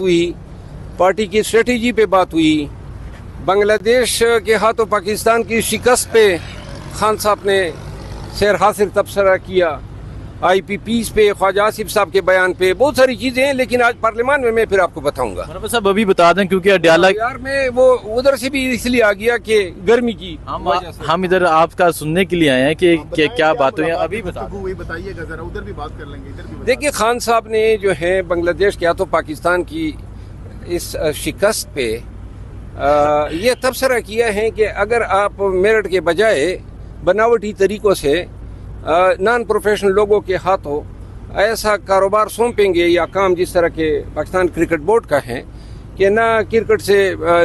हुई, पार्टी की स्ट्रेटेजी पे बात हुई, बांग्लादेश के हाथों पाकिस्तान की शिकस्त पे खान साहब ने सैर हासिल तबसरा किया, IPPs पे ख्वाजा आसिफ साहब के बयान पे बहुत सारी चीज़ें हैं, लेकिन आज पार्लियामान में मैं फिर आपको बताऊंगा। साहब अभी बता दें क्योंकि अडयाला यार मैं वो उधर से भी इसलिए आ गया कि गर्मी की हम इधर आपका सुनने के लिए आए हैं कि क्या बात हुई है, अभी बताइएगा जरा, उधर भी बात कर लेंगे, इधर भी। देखिए खान साहब ने जो है बांग्लादेश के हाथों पाकिस्तान की इस शिकस्त पे ये तबसरा किया है कि अगर आप मेरठ के बजाय बनावटी तरीक़ों से नॉन प्रोफेशनल लोगों के हाथों ऐसा कारोबार सौंपेंगे या काम जिस तरह के पाकिस्तान क्रिकेट बोर्ड का है कि ना क्रिकेट से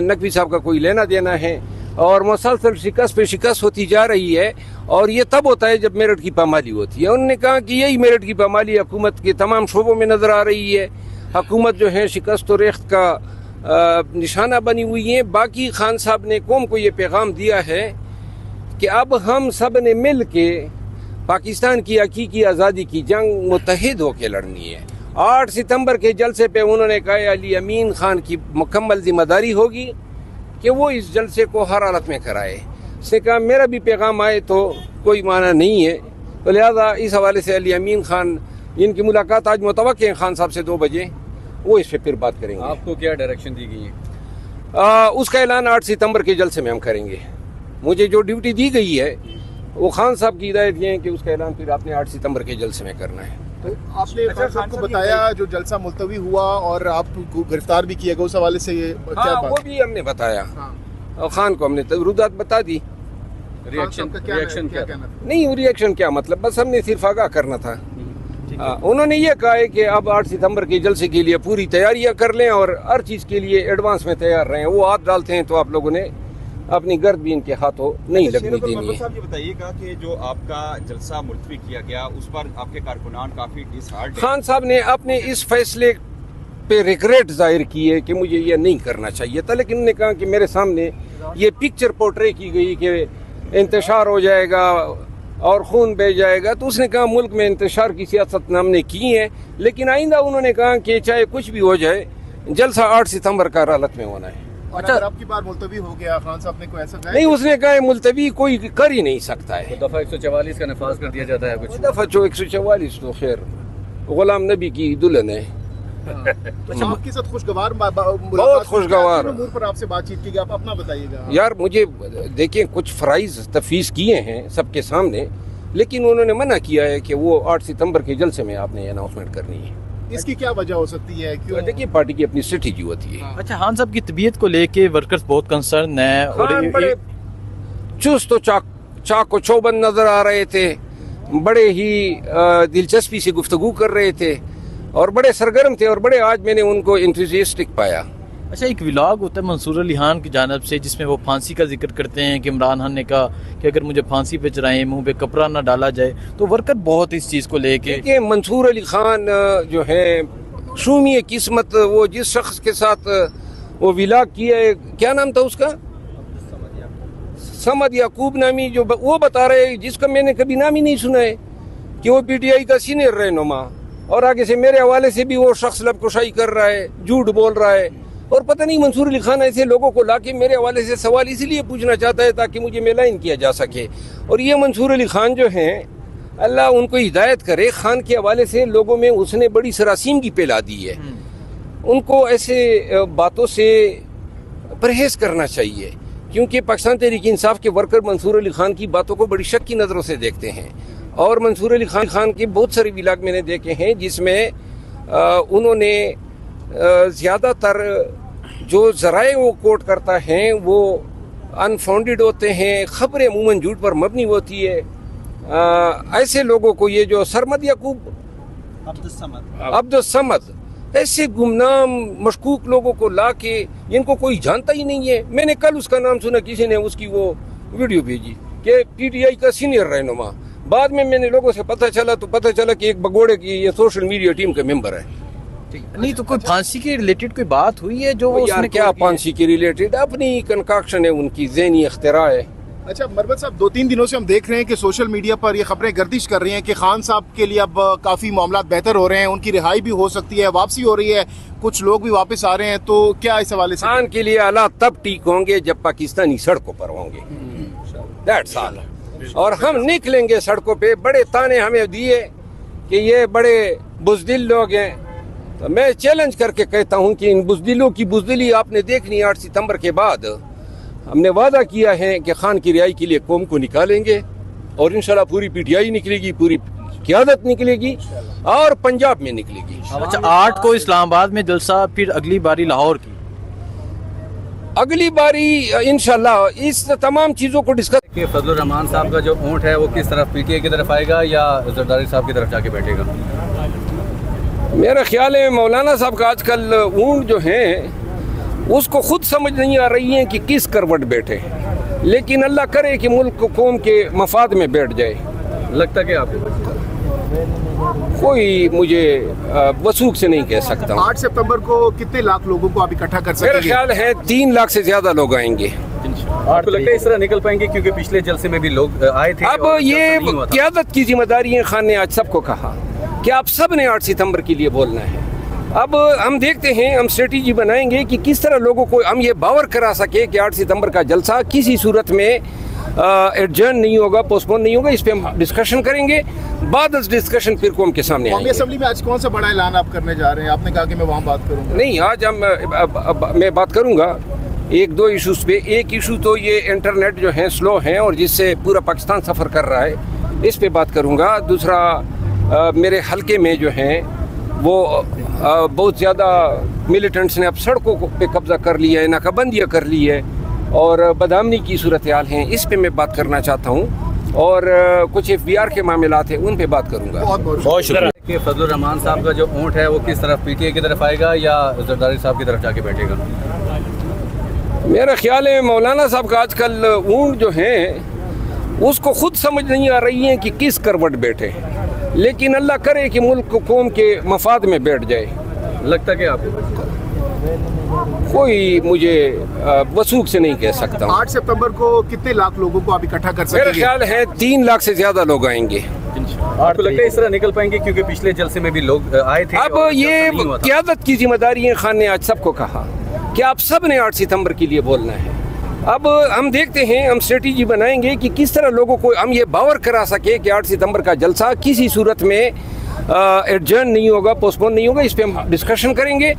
नकवी साहब का कोई लेना देना है और मुसलसल शिकस्त पे शिकस्त होती जा रही है, और ये तब होता है जब मेरठ की पामाली होती है। उन्होंने कहा कि यही मेरठ की पामाली हुकूमत के तमाम शोबों में नज़र आ रही है। हुकूमत जो है शिकस्त और रेख्त का निशाना बनी हुई है। बाकी खान साहब ने कौम को ये पैगाम दिया है कि अब हम सब ने मिल के पाकिस्तान की हकीकी आज़ादी की जंग मुत्तहिद होकर लड़नी है। 8 सितंबर के जलसे पे उन्होंने कहा अली अमीन खान की मुकम्मल जिम्मेदारी होगी कि वो इस जलसे को हर हालत में कराए। उसने कहा मेरा भी पैगाम आए तो कोई माना नहीं है, तो लिहाजा इस हवाले से अली अमीन खान, इनकी मुलाकात आज मुतवक्किल है खान साहब से 2 बजे, वो इस पर फिर बात करेंगे। आपको क्या डायरेक्शन दी गई है? उसका ऐलान 8 सितंबर के जलसे में हम करेंगे। मुझे जो ड्यूटी दी गई है वो खान साहब की हिदायत ये है कि उसका ऐलान फिर आपने 8 सितंबर के जलसे में करना है। तो आपने खान साहब को बताया जो जलसा मुलतवी हुआ और आपको गिरफ्तार भी किया गया, उस हवाले से ये क्या बात? वो भी हमने बताया और खान को हमने रुदात बता दी। रिएक्शन क्या नहीं, रिएक्शन क्या मतलब, बस हमने सिर्फ आगाह करना था। उन्होंने ये कहा है कि अब 8 सितंबर के जलसे के लिए पूरी तैयारियां कर लें और हर चीज़ के लिए एडवांस में तैयार रहें। वो हाथ डालते हैं तो आप लोगों ने अपनी गर्द भी इनके हाथों नहीं लगने देनी है। साहब ये बताइएगा कि जो आपका जलसा मुलतवी किया गया उस पर आपके कारकुनान काफी डिसहार्ट हैं। खान साहब ने अपने इस फैसले पे रिग्रेट जाहिर की है कि मुझे ये नहीं करना चाहिए था, लेकिन उन्होंने कहा कि मेरे सामने ये पिक्चर पोर्ट्रे की गई कि इंतशार हो जाएगा और खून बह जाएगा, तो उसने कहा मुल्क में इंतशार की सियासत हमने की है, लेकिन आइंदा उन्होंने कहा कि चाहे कुछ भी हो जाए जलसा 8 सितंबर का हालत में होना है। अच्छा, आपकी बार मुलतवी हो गया, खान साहब ने कोई ऐसा नहीं, उसने कहा मुलतवी कोई कर ही नहीं सकता है। तो दफा 144 का नफाज कर दिया जाता है कुछ दफा 144 तो खैर गुलाम नबी की दुल्हन है। अच्छा, आपके साथ खुशगवार बहुत खुशगवार पर आपसे बातचीत की, आप अपना बताइएगा। यार मुझे देखिए कुछ फ़राइज़ तफवीज़ किए हैं सबके सामने, लेकिन उन्होंने मना किया है कि वो 8 सितंबर के जलसे में आपने अनाउंसमेंट करनी है। इसकी क्या वजह हो सकती है? क्यों? देखिए पार्टी की अपनी स्ट्रेटेजी होती है। अच्छा, खान साहब की तबीयत को लेके वर्कर्स बहुत कंसर्न है और बड़े चुस्त तो चाको चौबंद नजर आ रहे थे, बड़े ही दिलचस्पी से गुफ्तगू कर रहे थे और बड़े सरगर्म थे और बड़े आज मैंने उनको इंथुजियास्टिक पाया। अच्छा, एक व्लॉग होता है मंसूर अली खान की जानिब से जिसमें वो फांसी का जिक्र करते हैं कि इमरान खान ने कहा कि अगर मुझे फांसी पे चढ़ाएं, मुंह पे कपड़ा ना डाला जाए, तो वर्कर बहुत इस चीज़ को लेके मंसूर अली खान जो है शूमी किस्मत, वो जिस शख्स के साथ वो व्लॉग किया है, क्या नाम था उसका, समद याकूब नामी, जो वो बता रहे हैं जिसका मैंने कभी नाम ही नहीं सुना है कि वो PTI का सीनियर रहनुमा, और आगे से मेरे हवाले से भी वो शख्स लबकुशाई कर रहा है, झूठ बोल रहा है। और पता नहीं मंसूर अली खान ऐसे लोगों को लाके मेरे हवाले से सवाल इसलिए पूछना चाहता है ताकि मुझे मेलाइन किया जा सके। और ये मंसूर अली खान जो हैं, अल्लाह उनको हिदायत करे, खान के हवाले से लोगों में उसने बड़ी सरासीमगी फैला दी है। उनको ऐसे बातों से परहेज करना चाहिए, क्योंकि पाकिस्तान तहरीक इंसाफ के वर्कर मंसूर अली खान की बातों को बड़ी शक की नज़रों से देखते हैं। और मंसूर अली खान के बहुत सारे व्लॉग मैंने देखे हैं जिसमें उन्होंने ज़्यादातर जो ज़राए वो कोट करता है वो अनफाउंडेड होते हैं, ख़बरें अमूमन झूठ पर मबनी होती है। ऐसे लोगों को, ये जो सरमद याकूब अब्दुस्समद, ऐसे गुमनाम मशकूक लोगों को ला के, जिनको कोई जानता ही नहीं है। मैंने कल उसका नाम सुना, किसी ने उसकी वो वीडियो भेजी कि PTI का सीनियर रहनुमा, बाद में मैंने लोगों से पता चला कि एक भगोड़े की ये सोशल मीडिया टीम का मेंबर है। नहीं तो कोई फांसी के रिलेटेड कोई बात हुई है जो यार क्या फांसी के रिलेटेड, अपनी कंकाक्शन है उनकी, ज़हनी इख्तिरा है। अच्छा मरवत साहब, 2-3 दिनों से हम देख रहे हैं कि सोशल मीडिया पर ये खबरें गर्दिश कर रही हैं कि खान साहब के लिए अब काफ़ी मामला बेहतर हो रहे हैं, उनकी रिहाई भी हो सकती है, वापसी हो रही है, कुछ लोग भी वापस आ रहे हैं, तो क्या इस हवाले से? खान के लिए हालात तब ठीक होंगे जब पाकिस्तानी सड़कों पर होंगे, दैट्स ऑल। और हम निकलेंगे सड़कों पे। बड़े ताने हमें दिए कि ये बड़े बुज़दिल लोग हैं, तो मैं चैलेंज करके कहता हूं कि इन बुज़दिलों की बुज़दिली आपने देखनी। 8 सितंबर के बाद हमने वादा किया है कि खान की रिहाई के लिए कौम को निकालेंगे और इंशाल्लाह पूरी पीटीआई निकलेगी, पूरी क़यादत निकलेगी और पंजाब में निकलेगी। अच्छा, 8 को इस्लामाबाद में जलसा, फिर अगली बारी लाहौर की, अगली बारी इंशाल्लाह इस तमाम चीज़ों को डिस्कस। कि फजलुर रहमान साहब का जो ऊँट है वो किस तरफ, पीटीआई की तरफ आएगा या जरदारी साहब की तरफ जाके बैठेगा? मेरा ख्याल है मौलाना साहब का आजकल ऊँट जो हैं उसको खुद समझ नहीं आ रही है कि किस करवट बैठे, लेकिन अल्लाह करे कि मुल्क कौम के मफाद में बैठ जाए। लगता कि आपको कोई मुझे वसूख से नहीं कह सकता हूँ। 8 सितंबर को कितने लाख लोगों को आप इकट्ठा कर मेरा सकेंगे? ख्याल है 3 लाख से ज्यादा लोग आएंगे। आपको लगता है इस तरह निकल पाएंगे? क्योंकि पिछले जलसे में भी लोग आए थे। अब ये क़यादत की जिम्मेदारी है। खान ने आज सबको कहा कि आप सब ने 8 सितंबर के लिए बोलना है। अब हम देखते हैं, हम स्ट्रेटेजी बनाएंगे कि किस तरह लोगों को हम ये बावर करा सके कि 8 सितंबर का जलसा किसी सूरत में एडजर्न नहीं होगा, पोस्टपोन नहीं होगा। इस पे हम डिस्कशन करेंगे। बाद डिस्कशन फिर कौम के सामने कौमी आएंगे। असेंबली में आज कौन सा बड़ा ऐलान आप करने जा रहे हैं? आपने कहा कि मैं वहाँ बात करूँगा। नहीं, आज मैं बात करूंगा 1-2 इशूज़ पे। एक इशू तो ये इंटरनेट जो है स्लो है और जिससे पूरा पाकिस्तान सफ़र कर रहा है, इस पे बात करूंगा। दूसरा, मेरे हलके में जो हैं वो बहुत ज़्यादा मिलिटेंट्स ने अब सड़कों पे कब्जा कर लिया है, नाकाबंदियाँ कर ली है और बदआमनी की सूरत हाल हैं। इस पे मैं बात करना चाहता हूँ और कुछ FBR के मामलात हैं उन पे बात करूँगा। बहुत शुक्रिया। कि फजलुर रहमान साहब का जो ऊँट है वो किस तरफ, पीटीआई की तरफ आएगा या जरदारी साहब की तरफ जाके बैठेगा? मेरा ख्याल है मौलाना साहब का आजकल ऊँट जो हैं उसको खुद समझ नहीं आ रही है कि किस करवट बैठे, लेकिन अल्लाह करे कि मुल्क कौम के मफाद में बैठ जाए। लगता कि आपको कोई मुझे वसूख से नहीं कह सकता हूँ। 8 सितंबर को कितने लाख लोगों को आप इकट्ठा कर मेरा सकेंगे? ख्याल है 3 लाख से ज्यादा लोग आएंगे। आपको लगता है इस तरह निकल पाएंगे? क्योंकि पिछले जलसे में भी लोग आए थे। अब ये क़यादत की जिम्मेदारी है। खान ने आज सबको कहा कि आप सब ने 8 सितंबर के लिए बोलना है। अब हम देखते हैं, हम स्ट्रेटेजी बनाएंगे कि किस तरह लोगों को हम ये बावर करा सके कि 8 सितंबर का जलसा किसी सूरत में एडजर्न नहीं होगा, पोस्टपोन नहीं होगा। इस पे हम डिस्कशन करेंगे।